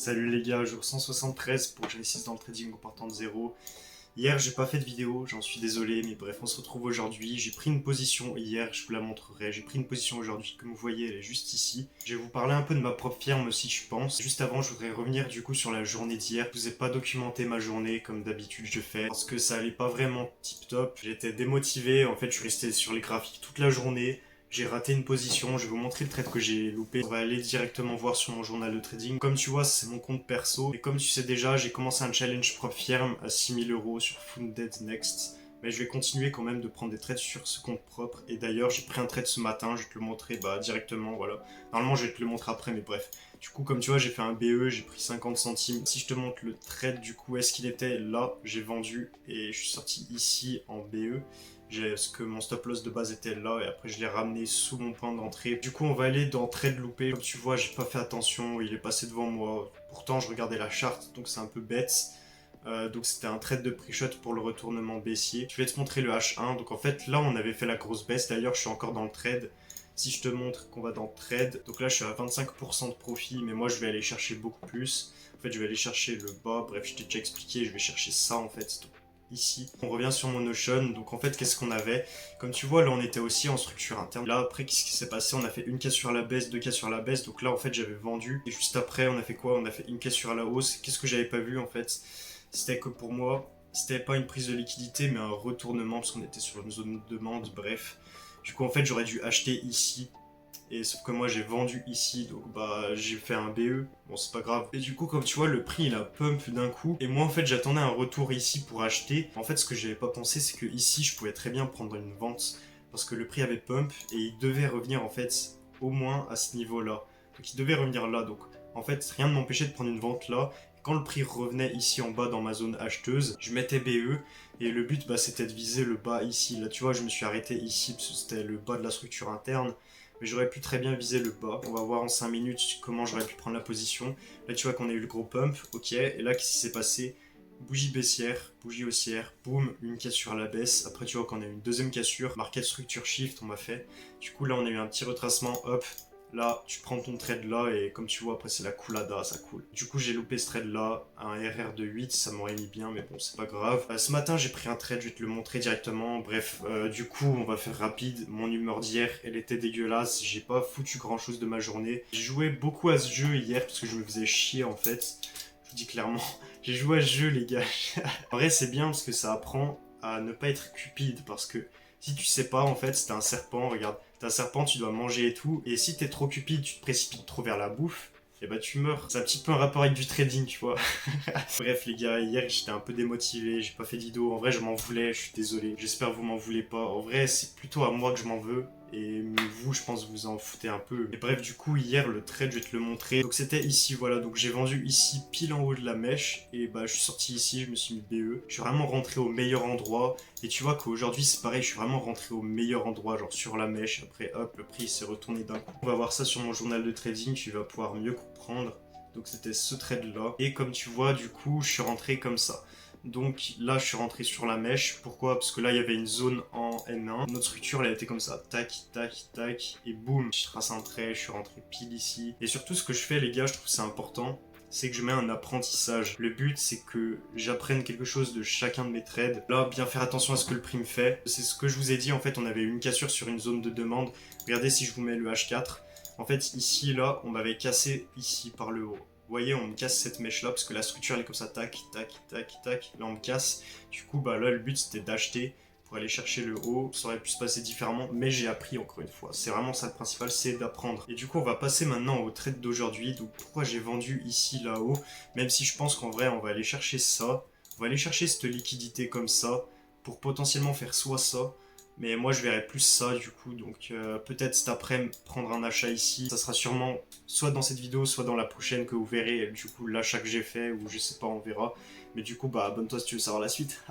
Salut les gars, jour 173 pour que je réussisse dans le trading en partant de zéro. Hier j'ai pas fait de vidéo, j'en suis désolé, mais bref on se retrouve aujourd'hui. J'ai pris une position hier, je vous la montrerai. J'ai pris une position aujourd'hui, comme vous voyez elle est juste ici. Je vais vous parler un peu de ma propre firme aussi je pense. Juste avant je voudrais revenir du coup sur la journée d'hier. Je vous ai pas documenté ma journée comme d'habitude je fais, parce que ça allait pas vraiment tip top. J'étais démotivé, en fait je suis resté sur les graphiques toute la journée. J'ai raté une position, je vais vous montrer le trade que j'ai loupé. On va aller directement voir sur mon journal de trading. Comme tu vois, c'est mon compte perso. Et comme tu sais déjà, j'ai commencé un challenge propre firme à 6 000 € sur Founded Next. Mais je vais continuer quand même de prendre des trades sur ce compte propre. Et d'ailleurs, j'ai pris un trade ce matin, je vais te le montrer directement, voilà. Normalement, je vais te le montrer après, mais bref. Du coup, comme tu vois, j'ai fait un BE, j'ai pris 50 centimes. Si je te montre le trade, du coup, est-ce qu'il était là? J'ai vendu et je suis sorti ici en BE. Parce que mon stop loss de base était là et après je l'ai ramené sous mon point d'entrée. Du coup on va aller dans trade loupé. Comme tu vois j'ai pas fait attention, il est passé devant moi. Pourtant je regardais la charte donc c'est un peu bête. Donc c'était un trade de pre-shot pour le retournement baissier. Je vais te montrer le H1. Donc en fait là on avait fait la grosse baisse. D'ailleurs je suis encore dans le trade. Si je te montre qu'on va dans trade, donc là je suis à 25% de profit, mais moi je vais aller chercher beaucoup plus. En fait je vais aller chercher le bas, bref je t'ai déjà expliqué, je vais chercher ça en fait. Donc, ici. On revient sur mon Notion, donc en fait qu'est-ce qu'on avait? Comme tu vois là on était aussi en structure interne. Là après qu'est-ce qui s'est passé? On a fait une caisse sur la baisse, deux caisses sur la baisse, donc là en fait j'avais vendu. Et juste après on a fait quoi? On a fait une caisse sur la hausse. Qu'est-ce que j'avais pas vu en fait? C'était que pour moi, c'était pas une prise de liquidité mais un retournement parce qu'on était sur une zone de demande, bref. Du coup en fait j'aurais dû acheter ici. Et sauf que moi j'ai vendu ici, donc j'ai fait un BE, bon c'est pas grave. Et du coup comme tu vois le prix il a pump d'un coup. Et moi en fait j'attendais un retour ici pour acheter. En fait ce que j'avais pas pensé c'est que ici je pouvais très bien prendre une vente. Parce que le prix avait pump et il devait revenir en fait au moins à ce niveau là. Donc il devait revenir là, donc en fait rien ne m'empêchait de prendre une vente là. Quand le prix revenait ici en bas dans ma zone acheteuse, je mettais BE et le but c'était de viser le bas ici. Là tu vois je me suis arrêté ici parce que c'était le bas de la structure interne. Mais j'aurais pu très bien viser le bas. On va voir en 5 minutes comment j'aurais pu prendre la position. Là tu vois qu'on a eu le gros pump, ok. Et là qu'est-ce qui s'est passé? Bougie baissière, bougie haussière, boum, une cassure à la baisse. Après tu vois qu'on a eu une deuxième cassure, market structure shift on m'a fait. Du coup là on a eu un petit retracement, hop. Là, tu prends ton trade là et comme tu vois, après c'est la coulada, ça coule. Du coup, j'ai loupé ce trade là, un RR de 8, ça m'aurait mis bien, mais bon, c'est pas grave. Ce matin, j'ai pris un trade, je vais te le montrer directement. Bref, du coup, on va faire rapide. Mon humeur d'hier, elle était dégueulasse. J'ai pas foutu grand chose de ma journée. J'ai joué beaucoup à ce jeu hier parce que je me faisais chier en fait. Je vous dis clairement, j'ai joué à ce jeu, les gars. En vrai, c'est bien parce que ça apprend à ne pas être cupide parce que si tu sais pas, en fait, c'est un serpent, regarde. T'es un serpent, tu dois manger et tout. Et si t'es trop cupide, tu te précipites trop vers la bouffe, et bah tu meurs. C'est un petit peu un rapport avec du trading, tu vois. Bref, les gars, hier j'étais un peu démotivé, j'ai pas fait d'idée. En vrai, je m'en voulais, je suis désolé. J'espère que vous m'en voulez pas. En vrai, c'est plutôt à moi que je m'en veux. Et vous, je pense que vous en foutez un peu. Et bref, du coup, hier, le trade, je vais te le montrer. Donc, c'était ici, voilà. Donc, j'ai vendu ici, pile en haut de la mèche. Et je suis sorti ici, je me suis mis BE. Je suis vraiment rentré au meilleur endroit. Et tu vois qu'aujourd'hui, c'est pareil, je suis vraiment rentré au meilleur endroit, genre sur la mèche. Après, hop, le prix s'est retourné d'un coup. On va voir ça sur mon journal de trading, tu vas pouvoir mieux comprendre. Donc, c'était ce trade-là. Et comme tu vois, du coup, je suis rentré comme ça. Donc là, je suis rentré sur la mèche. Pourquoi? Parce que là, il y avait une zone en N1. Notre structure, elle a été comme ça. Tac, tac, tac. Et boum, je trace un trait. Je suis rentré pile ici. Et surtout, ce que je fais, les gars, je trouve c'est important. C'est que je mets un apprentissage. Le but, c'est que j'apprenne quelque chose de chacun de mes trades. Là, bien faire attention à ce que le prix me fait. C'est ce que je vous ai dit. En fait, on avait une cassure sur une zone de demande. Regardez si je vous mets le H4. En fait, ici, là, on m'avait cassé ici par le haut. Vous voyez, on me casse cette mèche là parce que la structure elle est comme ça, tac, tac, tac, tac. Là on me casse. Du coup, là le but c'était d'acheter pour aller chercher le haut. Ça aurait pu se passer différemment, mais j'ai appris encore une fois. C'est vraiment ça le principal, c'est d'apprendre. Et du coup, on va passer maintenant au trade d'aujourd'hui. Donc pourquoi j'ai vendu ici là-haut? Même si je pense qu'en vrai, on va aller chercher ça. On va aller chercher cette liquidité comme ça pour potentiellement faire soit ça. Mais moi je verrai plus ça du coup, donc peut-être cet après prendre un achat ici. Ça sera sûrement soit dans cette vidéo, soit dans la prochaine que vous verrez du coup l'achat que j'ai fait, ou je sais pas, on verra. Mais du coup abonne-toi si tu veux savoir la suite.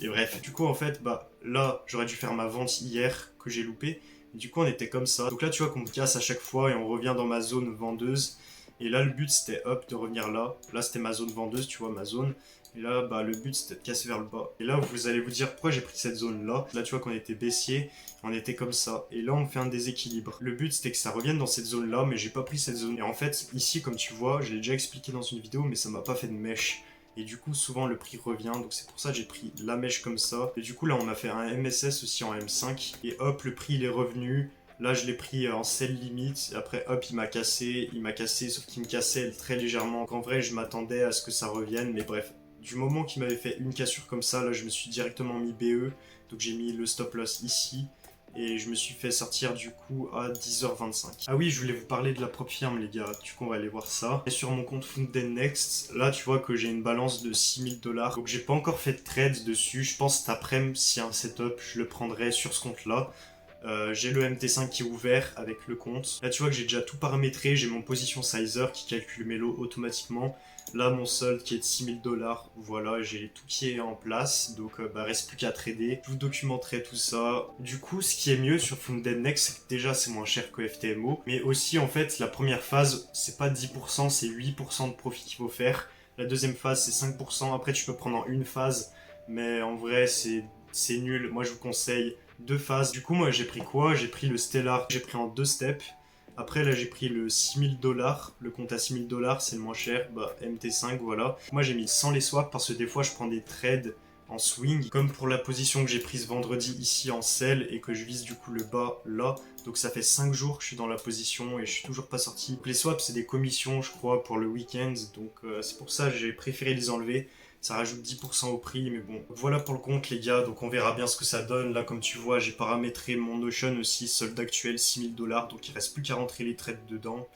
Et bref, du coup en fait là j'aurais dû faire ma vente hier que j'ai loupé. Du coup on était comme ça. Donc là tu vois qu'on me casse à chaque fois et on revient dans ma zone vendeuse. Et là, le but, c'était hop, de revenir là. Là, c'était ma zone vendeuse, tu vois, ma zone. Et là, bah, le but, c'était de casser vers le bas. Et là, vous allez vous dire, pourquoi j'ai pris cette zone-là? Là, tu vois qu'on était baissier, on était comme ça. Et là, on fait un déséquilibre. Le but, c'était que ça revienne dans cette zone-là, mais j'ai pas pris cette zone. Et en fait, ici, comme tu vois, je l'ai déjà expliqué dans une vidéo, mais ça m'a pas fait de mèche. Et du coup, souvent, le prix revient. Donc, c'est pour ça que j'ai pris la mèche comme ça. Et du coup, là, on a fait un MSS aussi en M5. Et hop, le prix, il est revenu. Là, je l'ai pris en sell limite. Après, hop, il m'a cassé, sauf qu'il me cassait très légèrement. Donc, en vrai, je m'attendais à ce que ça revienne, mais bref. Du moment qu'il m'avait fait une cassure comme ça, là, je me suis directement mis BE. Donc, j'ai mis le stop loss ici. Et je me suis fait sortir du coup à 10h25. Ah oui, je voulais vous parler de la propre firme, les gars. Du coup, on va aller voir ça. Et sur mon compte Funded Next, là, tu vois que j'ai une balance de 6000$. Donc, j'ai pas encore fait de trade dessus. Je pense cet après-midi, s'il y a un setup, je le prendrai sur ce compte-là. J'ai le MT5 qui est ouvert avec le compte. Là, tu vois que j'ai déjà tout paramétré. J'ai mon position sizer qui calcule mes lots automatiquement. Là, mon solde qui est de 6000$. Voilà, j'ai tout qui est en place. Donc, reste plus qu'à trader. Je vous documenterai tout ça. Du coup, ce qui est mieux sur Funded Next, c'est que déjà, c'est moins cher que FTMO. Mais aussi, en fait, la première phase, c'est pas 10%, c'est 8% de profit qu'il faut faire. La deuxième phase, c'est 5%. Après, tu peux prendre en une phase. Mais en vrai, c'est nul. Moi, je vous conseille 2 phases. Du coup, moi, j'ai pris quoi? J'ai pris le Stellar, j'ai pris en 2 steps. Après, là, j'ai pris le 6000$. Le compte à 6000$, c'est le moins cher. Bah, MT5, voilà. Moi, j'ai mis sans les swaps parce que des fois, je prends des trades en swing. Comme pour la position que j'ai prise vendredi ici en sell et que je vise du coup le bas là. Donc, ça fait 5 jours que je suis dans la position et je suis toujours pas sorti. Les swaps, c'est des commissions, je crois, pour le week-end. Donc, c'est pour ça que j'ai préféré les enlever. Ça rajoute 10% au prix, mais bon. Voilà pour le compte, les gars. Donc, on verra bien ce que ça donne. Là, comme tu vois, j'ai paramétré mon Notion aussi. Solde actuel, 6000$. Donc, il reste plus qu'à rentrer les trades dedans.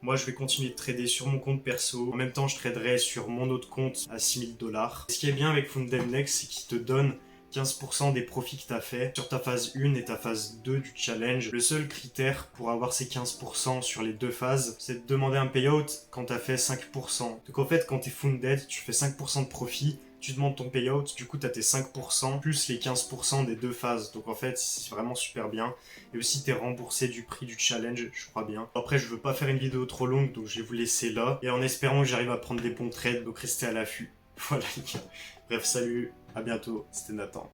Moi, je vais continuer de trader sur mon compte perso. En même temps, je traderai sur mon autre compte à 6000$. Ce qui est bien avec Funded Next, c'est qu'il te donne 15% des profits que tu as fait sur ta phase 1 et ta phase 2 du challenge. Le seul critère pour avoir ces 15% sur les 2 phases, c'est de demander un payout quand tu as fait 5%. Donc en fait, quand tu es funded, tu fais 5% de profit, tu demandes ton payout, du coup tu as tes 5% plus les 15% des 2 phases. Donc en fait, c'est vraiment super bien. Et aussi, tu es remboursé du prix du challenge, je crois bien. Après, je veux pas faire une vidéo trop longue, donc je vais vous laisser là. Et en espérant que j'arrive à prendre des bons trades, donc restez à l'affût. Voilà les gars. Bref, salut, à bientôt, c'était Nathan.